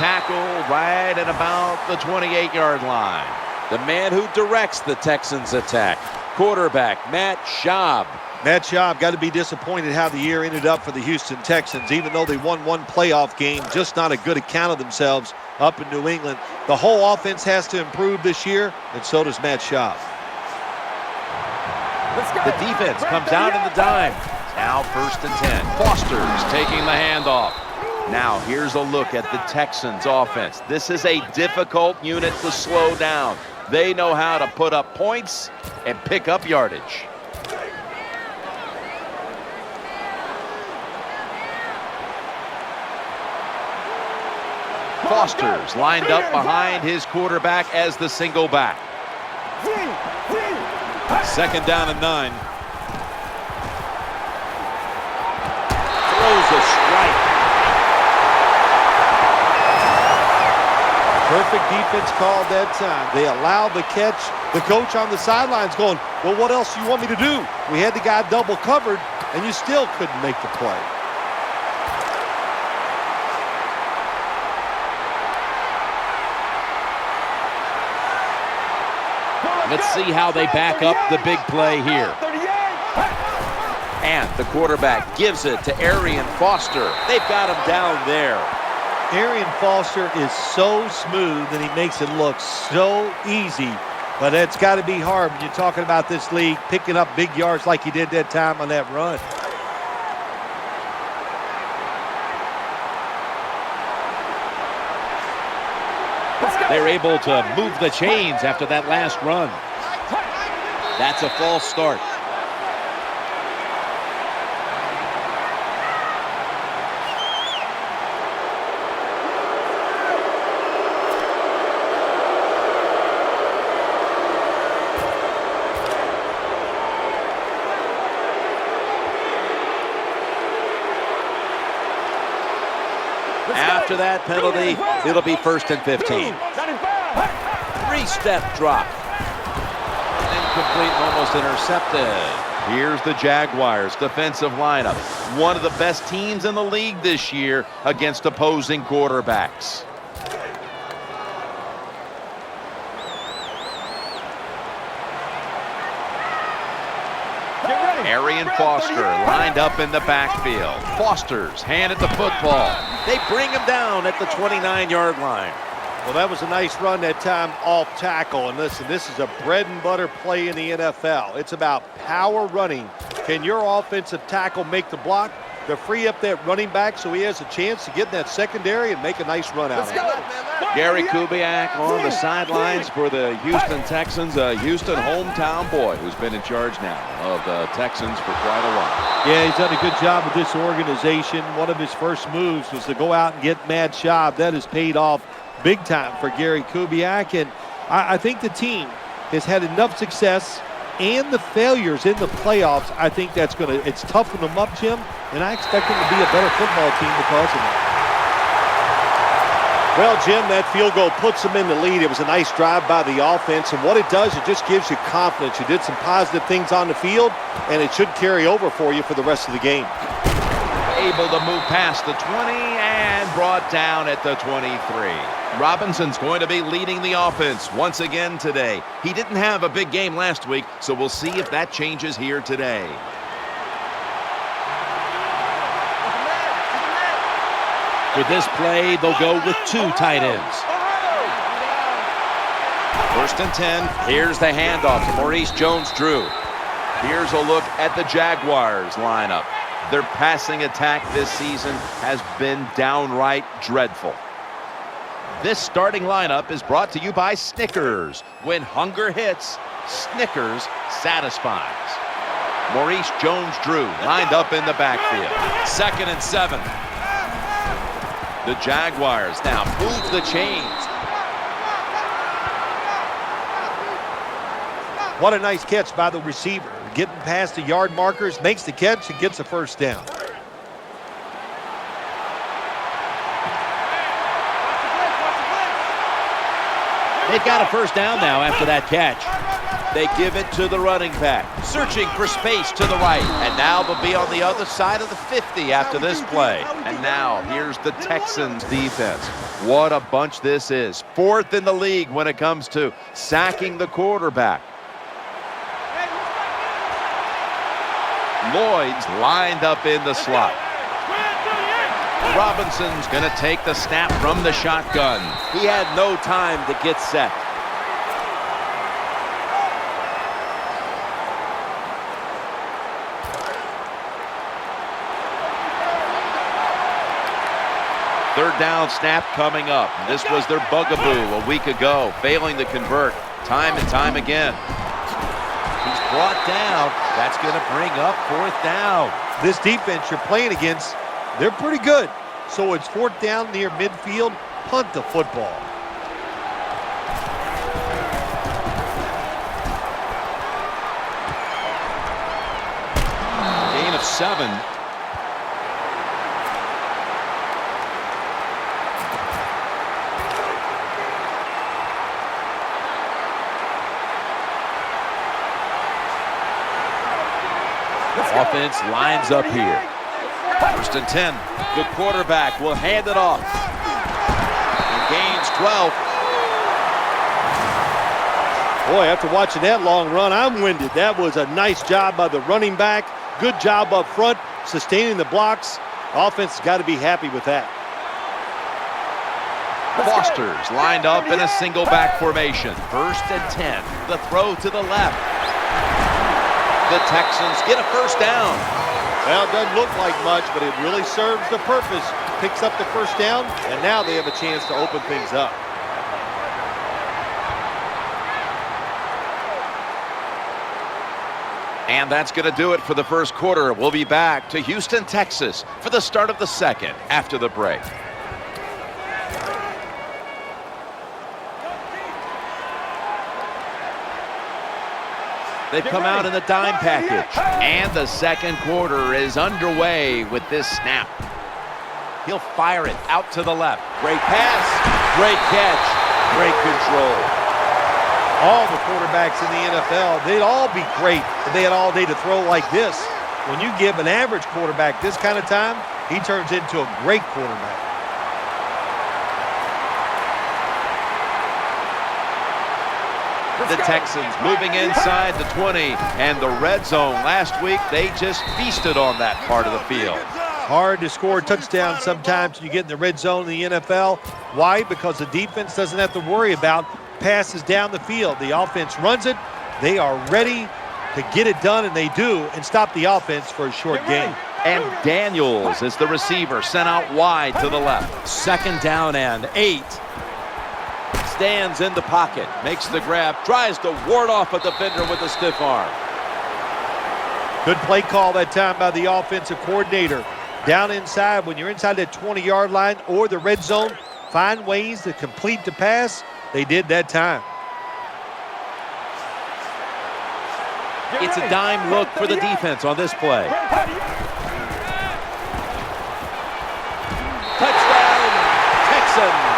tackled right at about the 28-yard line. The man who directs the Texans attack, quarterback Matt Schaub. Matt Schaub got to be disappointed how the year ended up for the Houston Texans. Even though they won one playoff game, just not a good account of themselves up in New England. The whole offense has to improve this year, and so does Matt Schaub. The defense comes out in the dime. Now 1st and 10. Foster's taking the handoff. Now here's a look at the Texans offense. This is a difficult unit to slow down. They know how to put up points and pick up yardage. Foster's lined up behind his quarterback as the single back. 2nd down and 9. Throws a strike. Perfect defense call that time. They allowed the catch. The coach on the sidelines going, well, what else do you want me to do? We had the guy double covered, and you still couldn't make the play. Let's see how they back up the big play here. And the quarterback gives it to Arian Foster. They've got him down there. Arian Foster is so smooth and he makes it look so easy. But it's got to be hard when you're talking about this league, picking up big yards like he did that time on that run. They're able to move the chains after that last run. That's a false start. After that penalty, it'll be 1st and 15. 3-step drop. Incomplete, almost intercepted. Here's the Jaguars defensive lineup. One of the best teams in the league this year against opposing quarterbacks. Arian Foster lined up in the backfield. Foster's handed the football. They bring him down at the 29-yard line. Well, that was a nice run that time off tackle. And listen, this is a bread and butter play in the NFL. It's about power running. Can your offensive tackle make the block to free up that running back so he has a chance to get in that secondary and make a nice run out of it? Gary Kubiak on the sidelines for the Houston Texans, a Houston hometown boy who's been in charge now of the Texans for quite a while. Yeah, he's done a good job with this organization. One of his first moves was to go out and get Matt Schaub. That has paid off big time for Gary Kubiak. And I think the team has had enough success and the failures in the playoffs. I think that's it's toughened them up, Jim, and I expect them to be a better football team because of that. Well, Jim, that field goal puts them in the lead. It was a nice drive by the offense, and what it does, it just gives you confidence. You did some positive things on the field, and it should carry over for you for the rest of the game. Able to move past the 20 and brought down at the 23. Robinson's going to be leading the offense once again today. He didn't have a big game last week, so we'll see if that changes here today. With this play, they'll go with 2 tight ends. 1st and 10. Here's the handoff to Maurice Jones-Drew. Here's a look at the Jaguars lineup. Their passing attack this season has been downright dreadful. This starting lineup is brought to you by Snickers. When hunger hits, Snickers satisfies. Maurice Jones-Drew lined up in the backfield. 2nd and 7. The Jaguars now move the chains. What a nice catch by the receiver. Getting past the yard markers, makes the catch and gets a first down. They've got a first down now after that catch. They give it to the running back, searching for space to the right. And now they'll be on the other side of the 50 after this play. And now here's the Texans defense. What a bunch this is. 4th in the league when it comes to sacking the quarterback. Lloyd's lined up in the slot. Robinson's going to take the snap from the shotgun. He had no time to get set. Third down snap coming up. This was their bugaboo a week ago, failing to convert time and time again. He's brought down. That's going to bring up 4th down. This defense you're playing against, they're pretty good. So it's 4th down near midfield. Punt the football. Gain of 7. Offense lines up here. 1st and 10. The quarterback will hand it off. And gains 12. Boy, after watching that long run, I'm winded. That was a nice job by the running back. Good job up front, sustaining the blocks. Offense has got to be happy with that. Foster's lined up in a single back formation. 1st and 10. The throw to the left. The Texans get a 1st down. Well, it doesn't look like much, but it really serves the purpose. Picks up the 1st down, and now they have a chance to open things up. And that's going to do it for the 1st quarter. We'll be back to Houston, Texas for the start of the 2nd after the break. They've come out in the dime package. And the 2nd quarter is underway with this snap. He'll fire it out to the left. Great pass, great catch, great control. All the quarterbacks in the NFL, they'd all be great if they had all day to throw like this. When you give an average quarterback this kind of time, he turns into a great quarterback. The Texans moving inside the 20 and the red zone. Last week, they just feasted on that part of the field. Hard to score a touchdown sometimes when you get in the red zone in the NFL. Why? Because the defense doesn't have to worry about passes down the field. The offense runs it. They are ready to get it done, and they do, and stop the offense for a short gain. And Daniels is the receiver, sent out wide to the left. 2nd down and 8. Stands in the pocket, makes the grab, tries to ward off a defender with a stiff arm. Good play call that time by the offensive coordinator. Down inside, when you're inside that 20-yard line or the red zone, find ways to complete the pass. They did that time. It's a dime look for the defense on this play. Touchdown, Texans.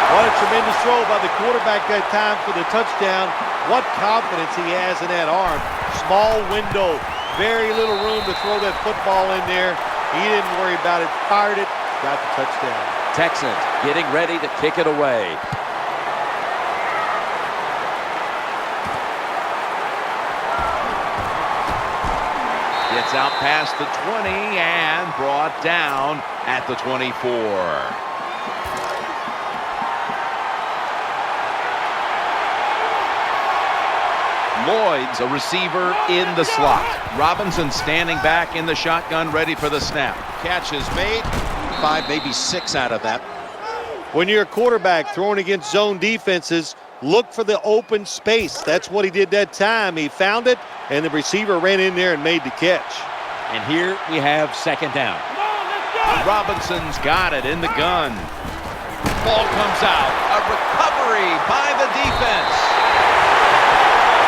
What a tremendous throw by the quarterback that time for the touchdown. What confidence he has in that arm. Small window, very little room to throw that football in there. He didn't worry about it, fired it, got the touchdown. Texans getting ready to kick it away. Gets out past the 20 and brought down at the 24. Lloyd's a receiver in the slot. Robinson standing back in the shotgun, ready for the snap. Catch is made. 5, maybe 6 out of that. When you're a quarterback throwing against zone defenses, look for the open space. That's what he did that time. He found it, and the receiver ran in there and made the catch. And here we have 2nd down. Robinson's got it in the gun. Ball comes out. A recovery by the defense.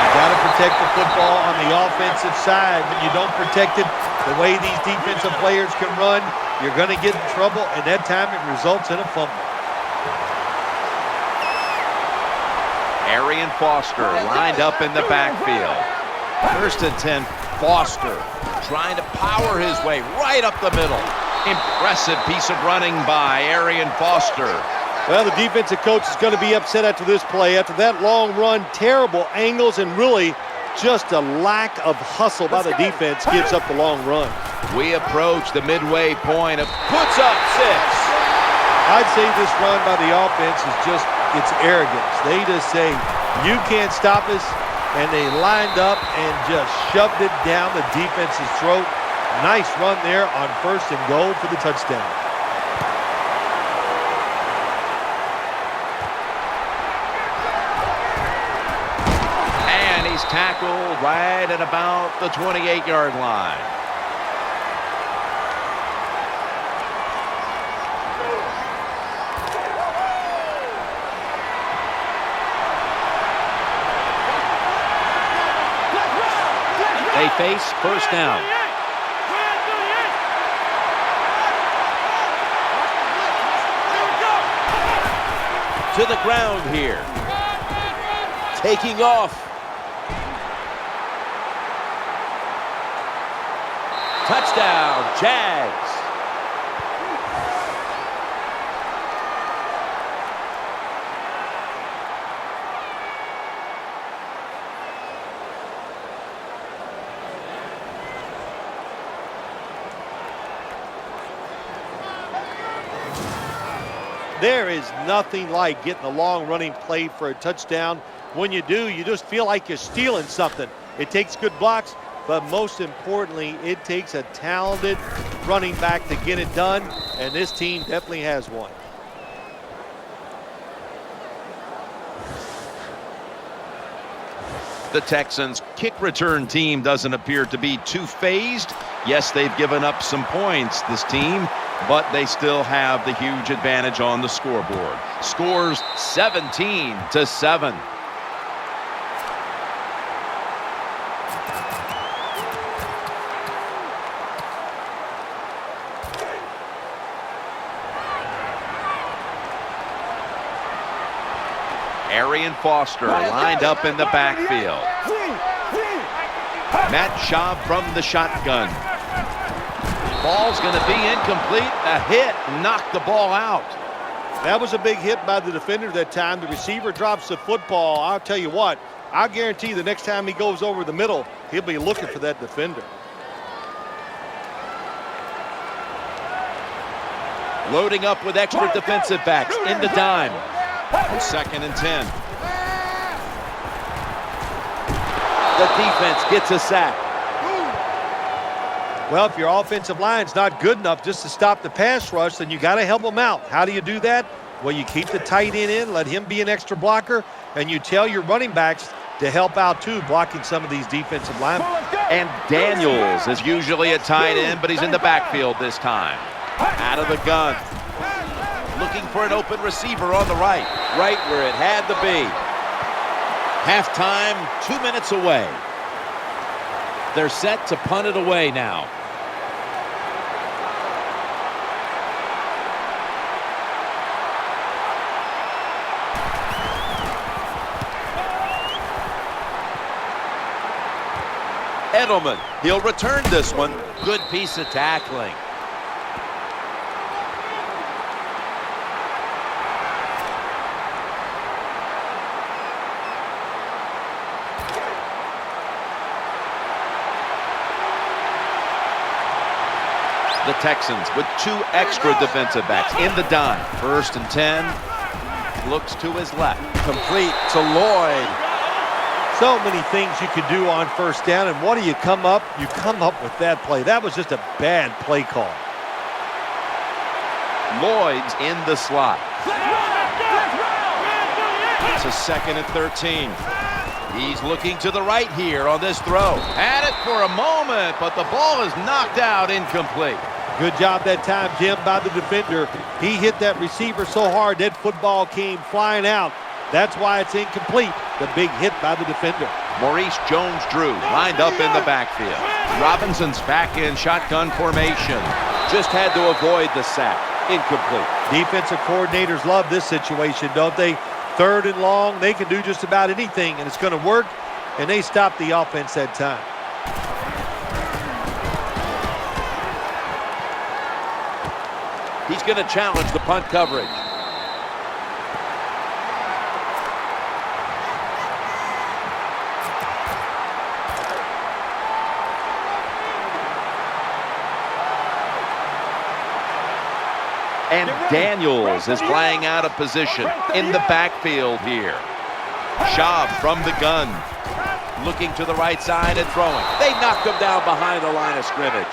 Got to protect the football on the offensive side. When you don't protect it the way these defensive players can run, you're going to get in trouble, and that time it results in a fumble. Arian Foster lined up in the backfield. 1st and 10, Foster trying to power his way right up the middle. Impressive piece of running by Arian Foster. Well, the defensive coach is going to be upset after this play. After that long run, terrible angles, and really just a lack of hustle by the defense gives up the long run. We approach the midway point of puts up 6. I'd say this run by the offense is just, it's arrogance. They just say, you can't stop us, and they lined up and just shoved it down the defense's throat. Nice run there on 1st and goal for the touchdown. And he's tackled right at about the 28-yard line. They face 1st down. To the ground here. Taking off. Touchdown, Jags. There is nothing like getting a long running play for a touchdown. When you do, you just feel like you're stealing something. It takes good blocks, but most importantly, it takes a talented running back to get it done, and this team definitely has one. The Texans' kick return team doesn't appear to be too phased. Yes, they've given up some points, this team, but they still have the huge advantage on the scoreboard. Scores 17-7. Arian Foster lined up in the backfield. Matt Schaub from the shotgun. Ball's going to be incomplete. A hit knocked the ball out. That was a big hit by the defender that time. The receiver drops the football. I'll tell you what, I'll guarantee the next time he goes over the middle, he'll be looking for that defender. Loading up with extra defensive backs in the dime. 2nd and 10. The defense gets a sack. Well, if your offensive line's not good enough just to stop the pass rush, then you got to help them out. How do you do that? Well, you keep the tight end in, let him be an extra blocker, and you tell your running backs to help out too, blocking some of these defensive linemen. And Daniels is usually a tight end, but he's in the backfield this time. Out of the gun. Looking for an open receiver on the right where it had to be. Halftime, 2 minutes away. They're set to punt it away now. Edelman, he'll return this one. Good piece of tackling. The Texans with 2 extra defensive backs in the dime. 1st and 10. Looks to his left. Complete to Lloyd. So many things you could do on 1st down, and what do you come up? You come up with that play. That was just a bad play call. Lloyd's in the slot. It's a 2nd and 13. He's looking to the right here on this throw. Had it for a moment, but the ball is knocked out, incomplete. Good job that time, Jim, by the defender. He hit that receiver so hard that football came flying out. That's why it's incomplete. The big hit by the defender. Maurice Jones-Drew lined up in the backfield. Robinson's back in shotgun formation. Just had to avoid the sack. Incomplete. Defensive coordinators love this situation, don't they? 3rd and long, they can do just about anything, and it's going to work, and they stop the offense that time. He's going to challenge the punt coverage. And Daniels is flying out of position in the backfield here. Schaub from the gun, looking to the right side and throwing. They knocked him down behind the line of scrimmage.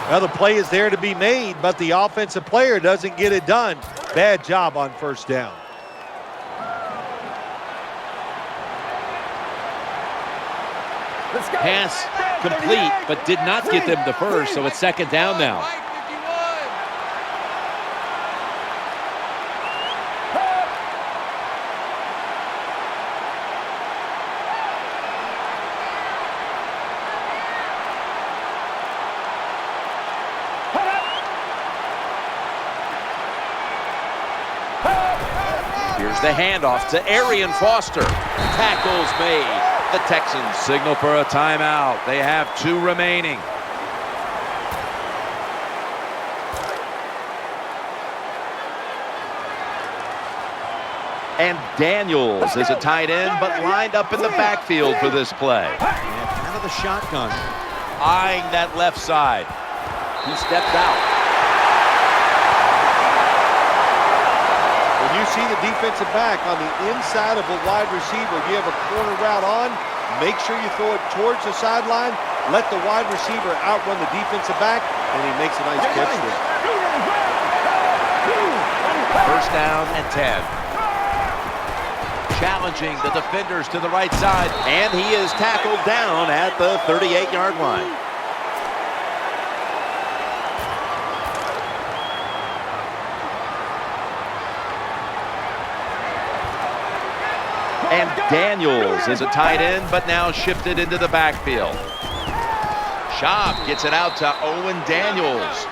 Well, the play is there to be made, but the offensive player doesn't get it done. Bad job on 1st down. Pass complete, but did not get them the first, so it's 2nd down now. Here's the handoff to Arian Foster. Tackles made. The Texans signal for a timeout. They have 2 remaining. And Daniels is a tight end, but lined up in the backfield for this play. And kind of the shotgun, eyeing that left side. He stepped out. When you see the defensive back on the inside of a wide receiver, you have a corner route on, make sure you throw it towards the sideline, let the wide receiver outrun the defensive back, and he makes a nice catch there. 1st down and 10. Challenging the defenders to the right side, and he is tackled down at the 38-yard line. And Daniels is a tight end, but now shifted into the backfield. Schaub gets it out to Owen Daniels.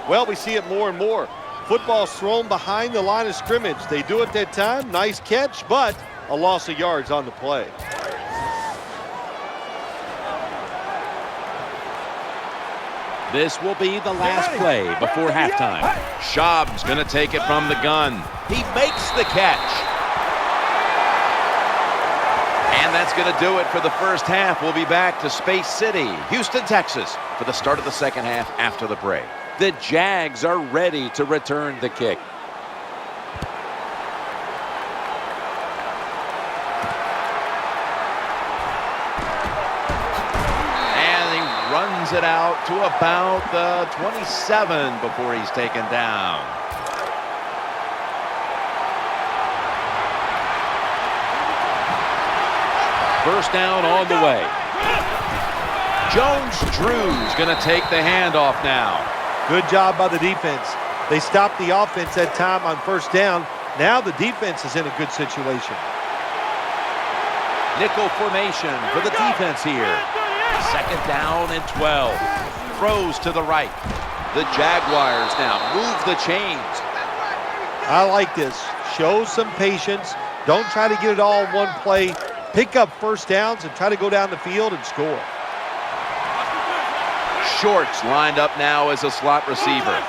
Well, we see it more and more. Football's thrown behind the line of scrimmage. They do it that time. Nice catch, but a loss of yards on the play. This will be the last play before halftime. Schaub's going to take it from the gun. He makes the catch. And that's going to do it for the first half. We'll be back to Space City, Houston, Texas, for the start of the 2nd half after the break. The Jags are ready to return the kick. Runs it out to about the 27 before he's taken down. First down on the way. Jones-Drew's going to take the handoff now. Good job by the defense. They stopped the offense that time on 1st down. Now the defense is in a good situation. Nickel formation for the defense here. 2nd down and 12. Throws to the right. The Jaguars now move the chains. I like this. Show some patience. Don't try to get it all in one play. Pick up 1st downs and try to go down the field and score. Shorts lined up now as a slot receiver.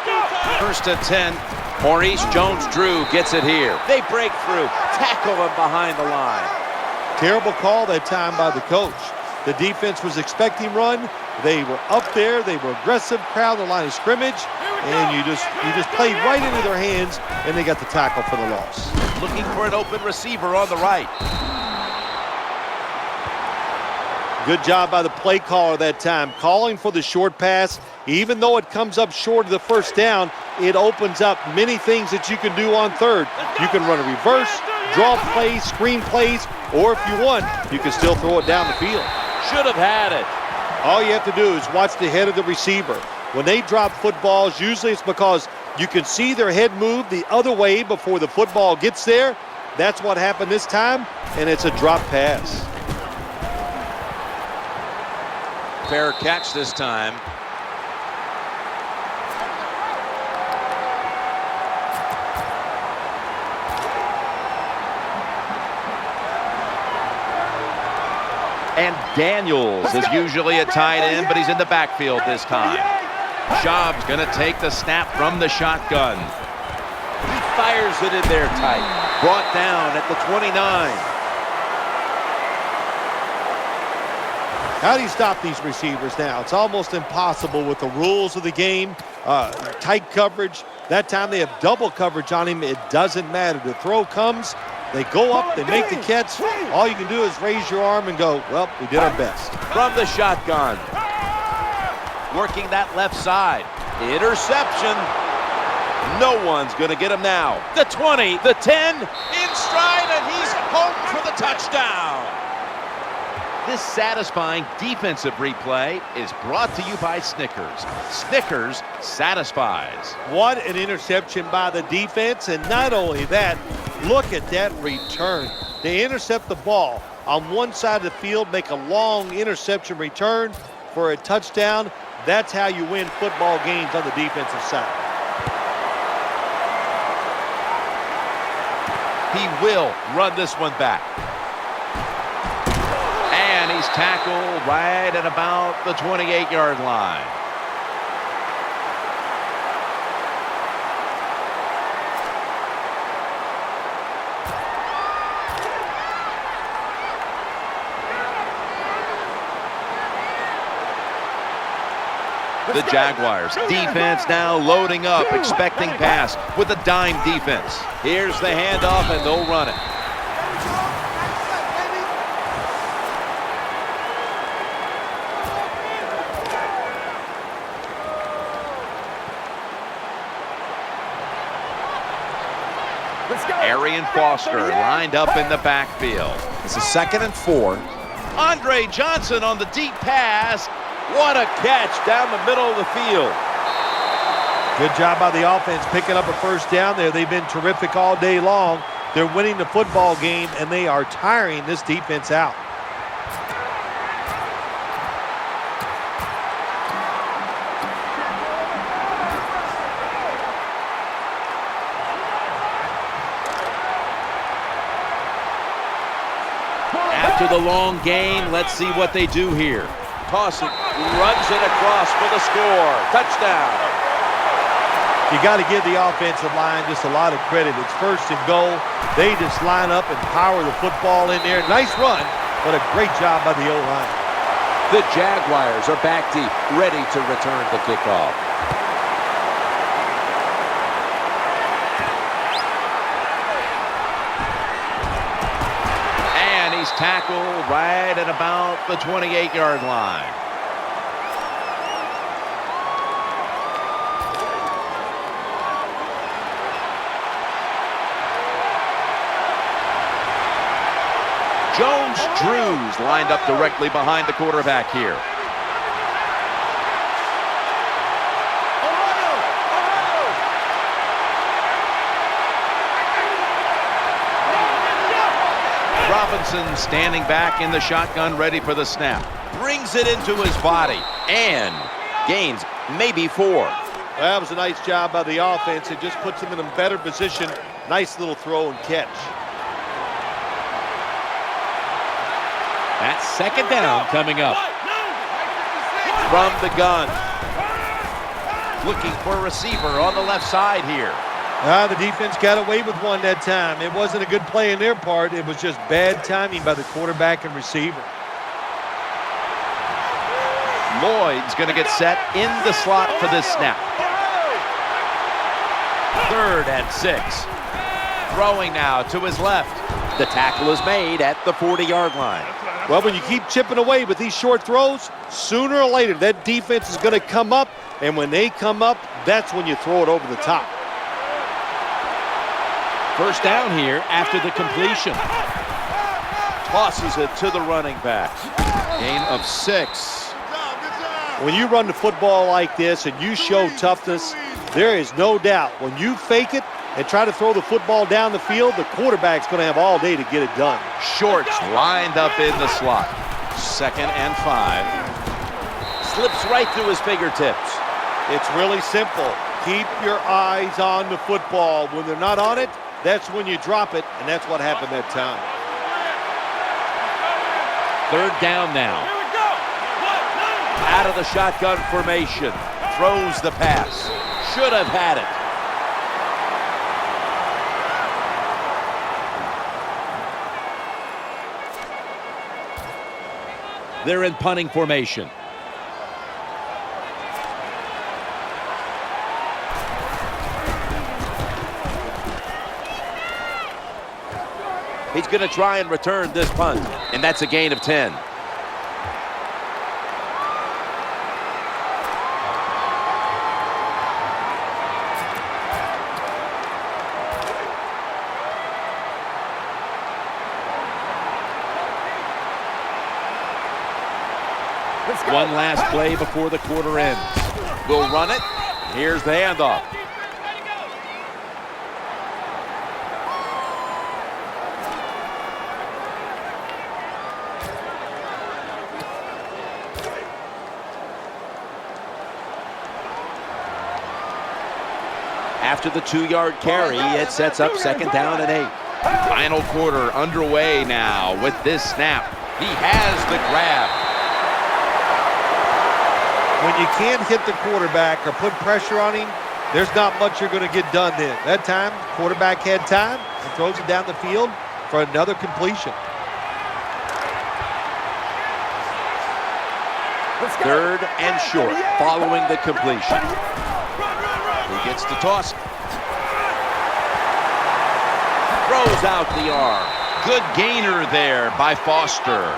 1st and 10. Maurice Jones-Drew gets it here. They break through. Tackle him behind the line. Terrible call that time by the coach. The defense was expecting run. They were up there. They were aggressive, crowd the line of scrimmage, and you just played right into their hands, and they got the tackle for the loss. Looking for an open receiver on the right. Good job by the play caller that time, calling for the short pass. Even though it comes up short of the 1st down, it opens up many things that you can do on 3rd. You can run a reverse, draw plays, screen plays, or if you want, you can still throw it down the field. Should have had it. All you have to do is watch the head of the receiver. When they drop footballs, usually it's because you can see their head move the other way before the football gets there. That's what happened this time, and it's a drop pass. Fair catch this time. And Daniels is usually a tight end, but he's in the backfield this time. Schaub's going to take the snap from the shotgun. He fires it in there tight. Brought down at the 29. How do you stop these receivers now? It's almost impossible with the rules of the game. Tight coverage. That time they have double coverage on him. It doesn't matter. The throw comes. They go up. They make the catch. All you can do is raise your arm and go, well, we did our best. From the shotgun. Working that left side. Interception. No one's going to get him now. The 20, the 10, in stride, and he's home for the touchdown. This satisfying defensive replay is brought to you by Snickers. Snickers satisfies. What an interception by the defense, and not only that, look at that return. They intercept the ball on one side of the field, make a long interception return for a touchdown. That's how you win football games on the defensive side. He will run this one back. And he's tackled right at about the 28-yard line. The Jaguars defense now loading up, expecting pass with a dime defense. Here's the handoff, and they'll run it. Arian Foster lined up in the backfield. It's a 2nd and 4. Andre Johnson on the deep pass. What a catch down the middle of the field. Good job by the offense picking up a first down there. They've been terrific all day long. They're winning the football game, and they are tiring this defense out. After the long gain, let's see what they do here. Toss it, runs it across for the score. Touchdown. You got to give the offensive line just a lot of credit. It's 1st and goal. They just line up and power the football in there. Nice run, but a great job by the O-line. The Jaguars are back deep, ready to return the kickoff. He's tackled right at about the 28-yard line. Jones-Drews lined up directly behind the quarterback here. Robinson standing back in the shotgun, ready for the snap. Brings it into his body and gains maybe 4. That was a nice job by the offense. It just puts them in a better position. Nice little throw and catch. That's 2nd down coming up. From the gun. Looking for a receiver on the left side here. The defense got away with one that time. It wasn't a good play in their part. It was just bad timing by the quarterback and receiver. Lloyd's going to get set in the slot for this snap. 3rd and 6. Throwing now to his left. The tackle is made at the 40-yard line. Well, when you keep chipping away with these short throws, sooner or later that defense is going to come up, and when they come up, that's when you throw it over the top. First down here after the completion. Tosses it to the running back. Gain of 6. When you run the football like this and you show toughness, there is no doubt when you fake it and try to throw the football down the field, the quarterback's going to have all day to get it done. Shorts lined up in the slot. 2nd and 5. Slips right through his fingertips. It's really simple. Keep your eyes on the football. When they're not on it, that's when you drop it, and that's what happened that time. Third down now. Out of the shotgun formation. Throws the pass. Should have had it. They're in punting formation. He's going to try and return this punt, and that's a gain of 10. One last play before the quarter ends. We'll run it. Here's the handoff. After the 2-yard carry, it sets up second down and 8. Final quarter underway now with this snap. He has the grab. When you can't hit the quarterback or put pressure on him, there's not much you're going to get done then. That time, quarterback had time and throws it down the field for another completion. Third and short following the completion. He gets the toss. Throws out the arm. Good gainer there by Foster.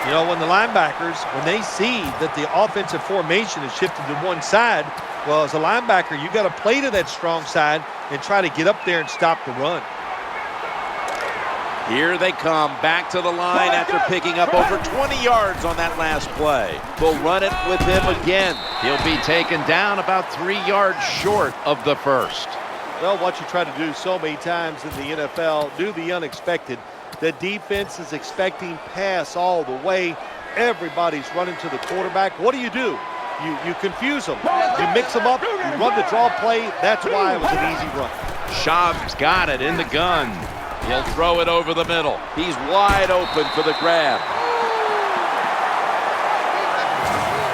You know, when the linebackers, when they see that the offensive formation is shifted to one side, well, as a linebacker, you got to play to that strong side and try to get up there and stop the run. Here they come back to the line after picking up over 20 yards on that last play. They'll run it with him again. He'll be taken down about 3 yards short of the first. Well, what you try to do so many times in the NFL, do the unexpected. The defense is expecting pass all the way. Everybody's running to the quarterback. What do? You confuse them. You mix them up. You run the draw play. That's why it was an easy run. Schaub's got it in the gun. He'll throw it over the middle. He's wide open for the grab.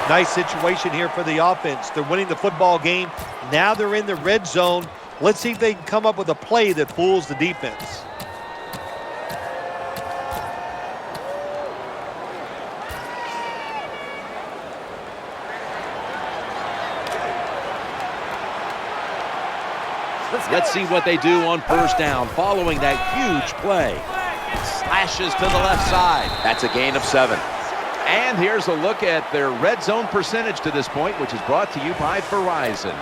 Nice situation here for the offense. They're winning the football game. Now they're in the red zone. Let's see if they can come up with a play that fools the defense. Let's see what they do on first down following that huge play. Slashes to the left side. That's a gain of 7. And here's a look at their red zone percentage to this point, which is brought to you by Verizon.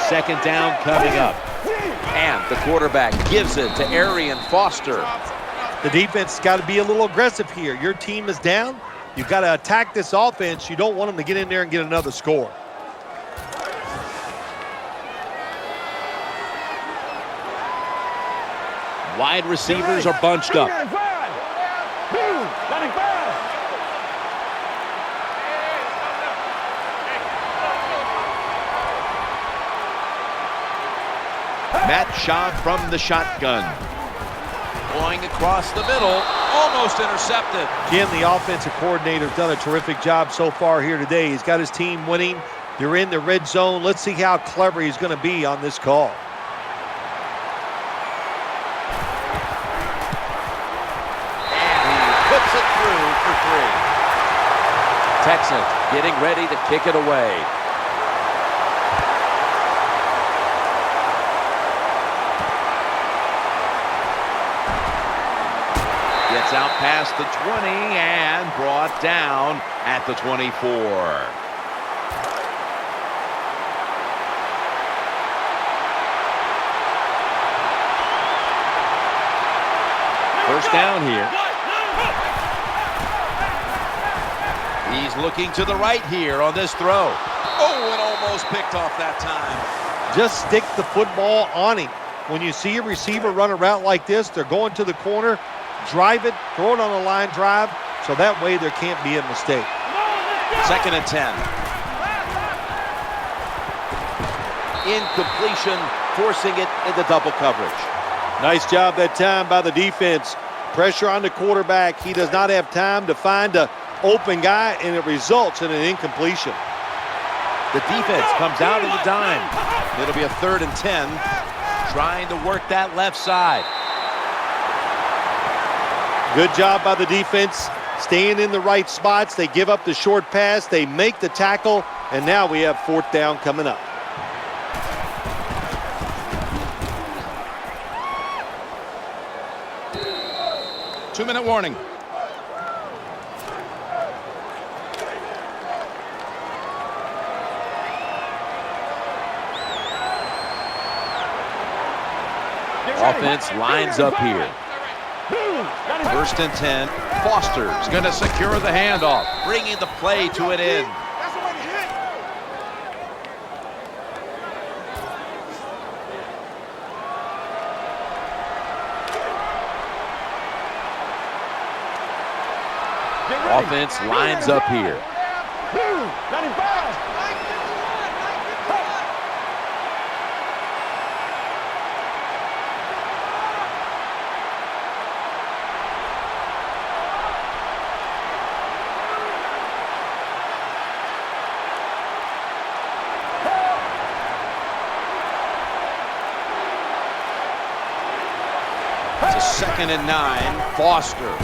Second down coming up. And the quarterback gives it to Arian Foster. The defense has got to be a little aggressive here. Your team is down. You've got to attack this offense. You don't want them to get in there and get another score. Wide receivers are bunched up. Matt Schaub from the shotgun. Going across the middle, almost intercepted. Jim, the offensive coordinator, has done a terrific job so far here today. He's got his team winning. They're in the red zone. Let's see how clever he's going to be on this call. And he puts it through for 3. Texans getting ready to kick it away. Gets out past the 20 and brought down at the 24. First down here. He's looking to the right here on this throw. Oh, it almost picked off that time. Just stick the football on him. When you see a receiver run a route like this, they're going to the corner. Drive it, throw it on a line drive, so that way there can't be a mistake. Second and 10. Incompletion forcing it into double coverage. Nice job that time by the defense. Pressure on the quarterback. He does not have time to find an open guy, and it results in an incompletion. The defense comes out of the dime. It'll be a 3rd and 10. Trying to work that left side. Good job by the defense. Staying in the right spots. They give up the short pass. They make the tackle. And now we have 4th down coming up. Two-minute warning. Offense lines up here. 1st and 10. Foster's going to secure the handoff, bringing the play to an end. Offense lines up here. It's a 2nd and 9. Foster.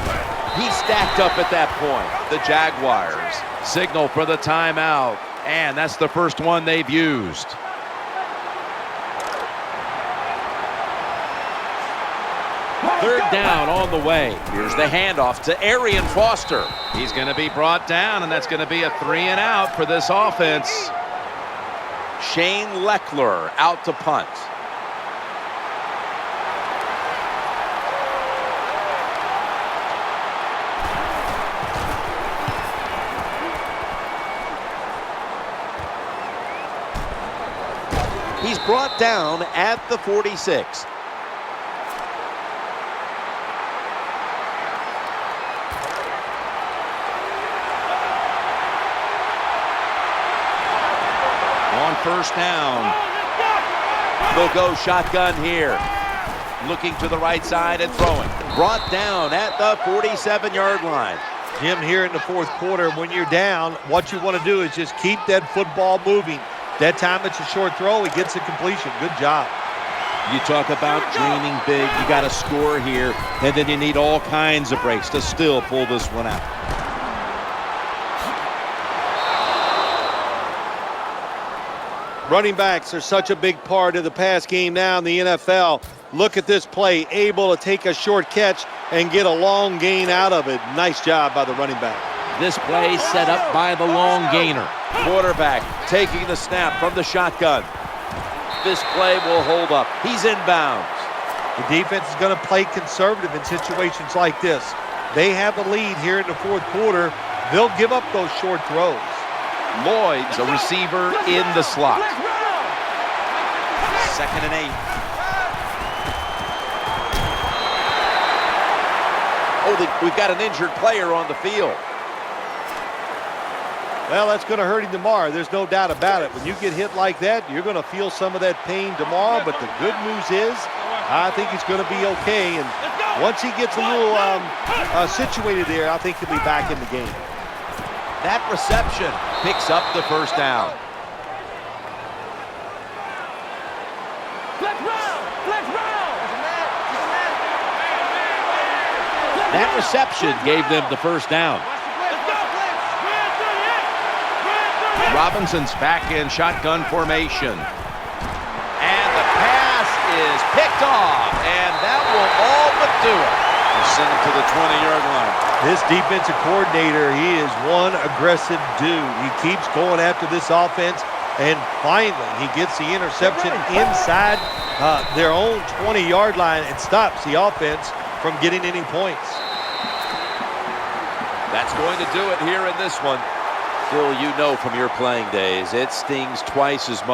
He's stacked up at that point. The Jaguars signal for the timeout, and that's the first one they've used. Third down on the way. Here's the handoff to Arian Foster. He's going to be brought down, and that's going to be a 3 and out for this offense. Shane Leckler out to punt. He's brought down at the 46. On 1st down. They'll go shotgun here. Looking to the right side and throwing. Brought down at the 47-yard line. Jim, here in the 4th quarter, when you're down, what you want to do is just keep that football moving. That time it's a short throw. He gets a completion. Good job. You talk about dreaming big. You got to score here, and then you need all kinds of breaks to still pull this one out. Running backs are such a big part of the pass game now in the NFL. Look at this play. Able to take a short catch and get a long gain out of it. Nice job by the running back. This play set up by the long gainer. Quarterback taking the snap from the shotgun. This play will hold up. He's inbounds. The defense is going to play conservative in situations like this. They have the lead here in the 4th quarter. They'll give up those short throws. Lloyd's a receiver in the slot. 2nd and 8. Oh, we've got an injured player on the field. Well, that's going to hurt him tomorrow. There's no doubt about it. When you get hit like that, you're going to feel some of that pain tomorrow. But the good news is, I think he's going to be okay. And once he gets a little situated there, I think he'll be back in the game. That reception picks up the 1st down. That reception gave them the 1st down. Robinson's back in shotgun formation. And the pass is picked off, and that will all but do it. Just send him to the 20-yard line. This defensive coordinator, he is one aggressive dude. He keeps going after this offense, and finally he gets the interception inside their own 20-yard line and stops the offense from getting any points. That's going to do it here in this one. Phil, you know from your playing days, it stings twice as much.